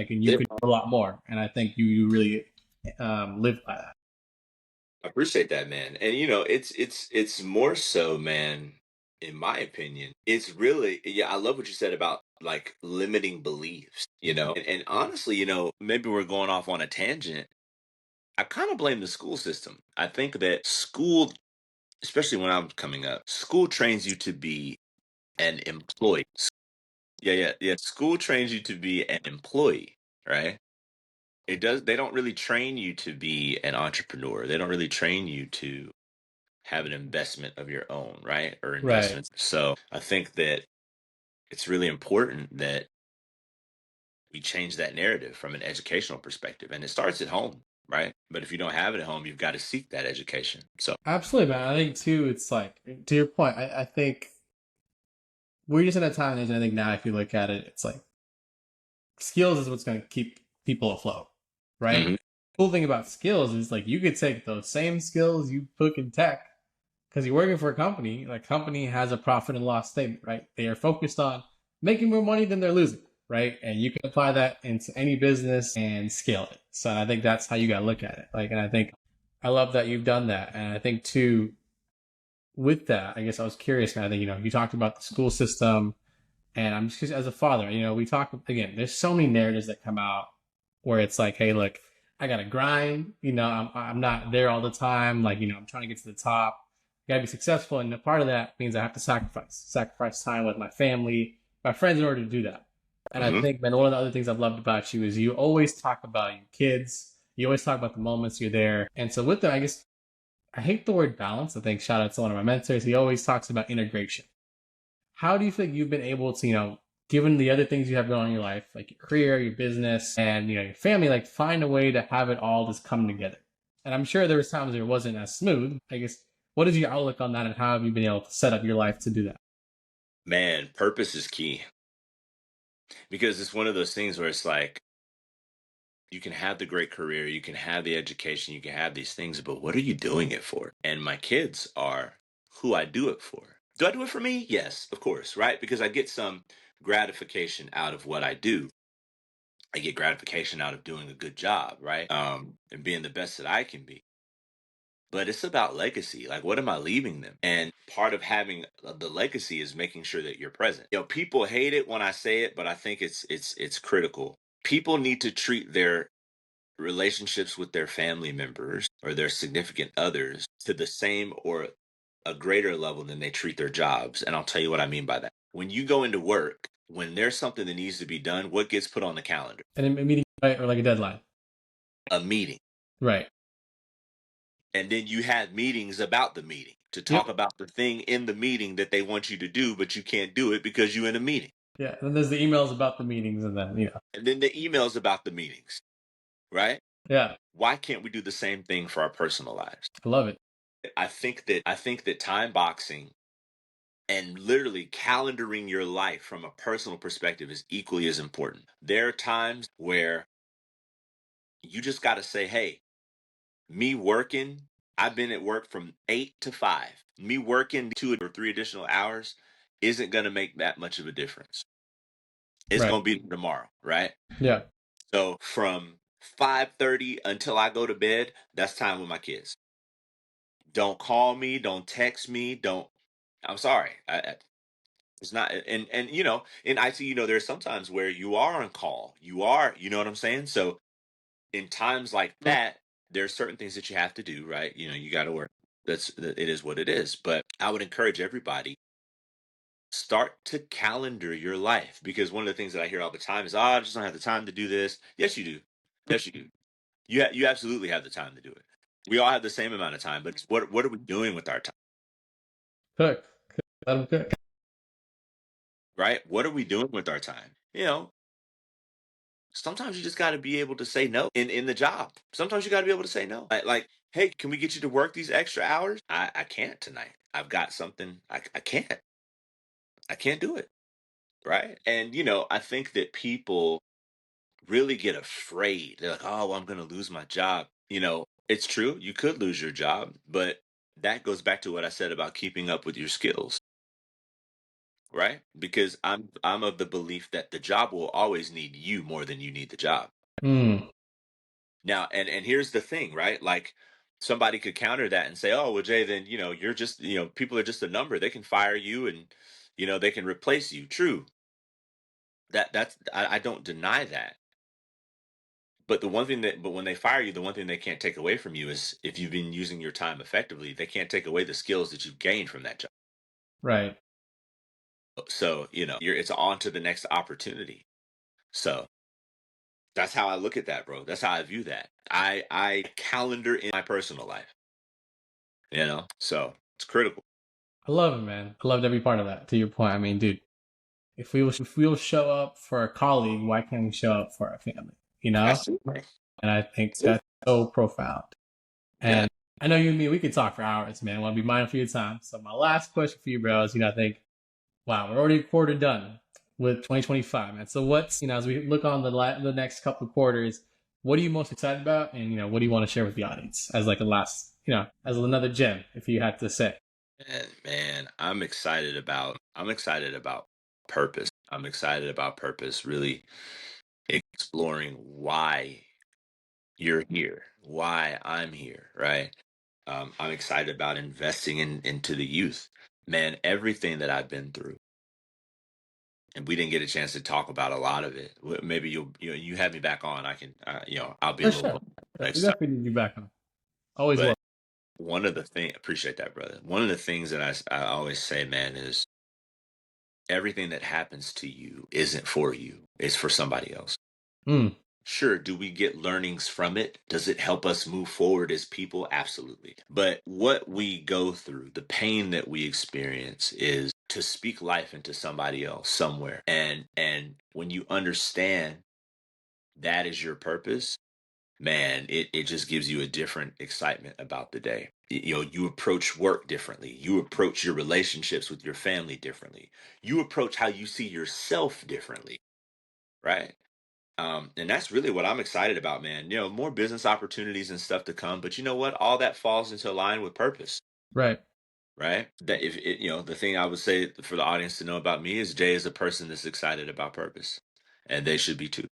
like, and you Yeah, could do a lot more. And I think you really live by that. I appreciate that, man. And it's more so, man, in my opinion, it's really, yeah, I love what you said about like limiting beliefs, and honestly, maybe we're going off on a tangent. I kind of blame the school system. I think that school, especially when I'm coming up, school trains you to be an employee. Yeah, yeah, yeah. School trains you to be an employee, right? They don't really train you to be an entrepreneur. They don't really train you to have an investment of your own, right? Or Right. investments. So I think that it's really important that we change that narrative from an educational perspective. And it starts at home, right? But if you don't have it at home, you've got to seek that education. So, Absolutely, man. I think too, it's like, to your point, I think we're just in a time and I think now if you look at it, it's like skills is what's going to keep people afloat, right? mhm. Cool thing about skills is like you could take those same skills you took in tech because you're working for a company. Like company has a profit and loss statement, right? They are focused on making more money than they're losing, right? And you can apply that into any business and scale it. So I think that's how you got to look at it. Like, and I think I love that you've done that. And I think too, with that, I guess I was curious, man. I think, you talked about the school system, and I'm just as a father, we talk again. There's so many narratives that come out where it's like, hey, look, I gotta grind. I'm not there all the time. Like, I'm trying to get to the top. I gotta be successful, and a part of that means I have to sacrifice time with my family, my friends, in order to do that. And I Mhm. think, man, one of the other things I've loved about you is you always talk about your kids. You always talk about the moments you're there. And so with that, I guess I hate the word balance. I think shout out to one of my mentors. He always talks about integration. How do you think you've been able to, given the other things you have going on in your life, like your career, your business, and your family, like find a way to have it all just come together? And I'm sure there was times where it wasn't as smooth. I guess what is your outlook on that, and how have you been able to set up your life to do that? Man, purpose is key because it's one of those things where it's like you can have the great career, you can have the education, you can have these things, but what are you doing it for? And my kids are who I do it for. Do I do it for me? Yes, of course, right? Because I get some gratification out of what I do. I get gratification out of doing a good job, right? And being the best that I can be. But it's about legacy. Like, what am I leaving them? And part of having the legacy is making sure that you're present. People hate it when I say it, but I think it's critical. People need to treat their relationships with their family members or their significant others to the same or a greater level than they treat their jobs. And I'll tell you what I mean by that. When you go into work, when there's something that needs to be done, what gets put on the calendar? And a meeting, right, or like a deadline, A meeting. right? And then you have meetings about the meeting to Yep. talk about the thing in the meeting that they want you to do, but you can't do it because you're in a meeting. Yeah. And then there's the emails about the meetings, and then And then the emails about the meetings, right? yeah, Why can't we do the same thing for our personal lives? I love it. I think that time boxing and literally calendaring your life from a personal perspective is equally as important. There are times where you just got to say, hey, me working, I've been at work from 8 to 5. Me working 2 or 3 additional hours isn't going to make that much of a difference. It's Right. going to be tomorrow, right? Yeah. So from 5:30 until I go to bed, that's time with my kids. Don't call me, don't text me, don't. I'm sorry. It's not, and in IT, there's sometimes where you are on call. You know what I'm saying? So in times like that, there's certain things that you have to do, right? You got to work. It is what it is. But I would encourage everybody start to calendar your life because one of the things that I hear all the time is, "Oh, I just don't have the time to do this." Yes, you do. Yes, you do. You absolutely have the time to do it. We all have the same amount of time, but what are we doing with our time, Cook. Let them cook. right? What are we doing with our time? Sometimes you just got to be able to say no in the job. Sometimes you got to be able to say no. Like, hey, can we get you to work these extra hours? I can't tonight. I've got something. I can't. I can't do it. Right. And I think that people really get afraid. They're like, oh, well, I'm going to lose my job. It's true. You could lose your job, but that goes back to what I said about keeping up with your skills. right? Because I'm of the belief that the job will always need you more than you need the job. Mm, Now, and here's the thing, right? Like somebody could counter that and say, "Oh, well, Jay, then you're just people are just a number. They can fire you and they can replace you." True. I don't deny that. But when they fire you, the one thing they can't take away from you is if you've been using your time effectively, they can't take away the skills that you've gained from that job. right. So, it's on to the next opportunity. So that's how I look at that, bro. That's how I view that. I calendar in my personal life, so it's critical. I love it, man. I loved every part of that. To your point, I mean, dude, if we'll show up for a colleague, why can't we show up for our family? You know, Absolutely. and I think that's so profound. Yeah. And I know you and me, we could talk for hours, man. I want to be mindful of your time. So my last question for you, bro, is I think, wow, we're already a quarter done with 2025, man. So what's as we look on the next couple of quarters, what are you most excited about, and what do you want to share with the audience as like a last, as another gem, if you had to say? And man, I'm excited about purpose. I'm excited about purpose, really exploring why you're here, why I'm here, right? I'm excited about investing into the youth. Man, everything that I've been through, and we didn't get a chance to talk about a lot of it. Maybe you have me back on. I can, I'll be a For little sure. more We next time. definitely need you back on. Always But love. one of the things, appreciate that, brother. One of the things that I always say, man, is everything that happens to you isn't for you. It's for somebody else. Mm, Sure, do we get learnings from it? Does it help us move forward as people? Absolutely. But what we go through, the pain that we experience is to speak life into somebody else somewhere. And when you understand that is your purpose, man, it just gives you a different excitement about the day. You approach work differently. You approach your relationships with your family differently. You approach how you see yourself differently, right? And that's really what I'm excited about, man. More business opportunities and stuff to come. But you know what? All that falls into line with purpose, right. right? That if it, the thing I would say for the audience to know about me is Jay is a person that's excited about purpose, and they should be too.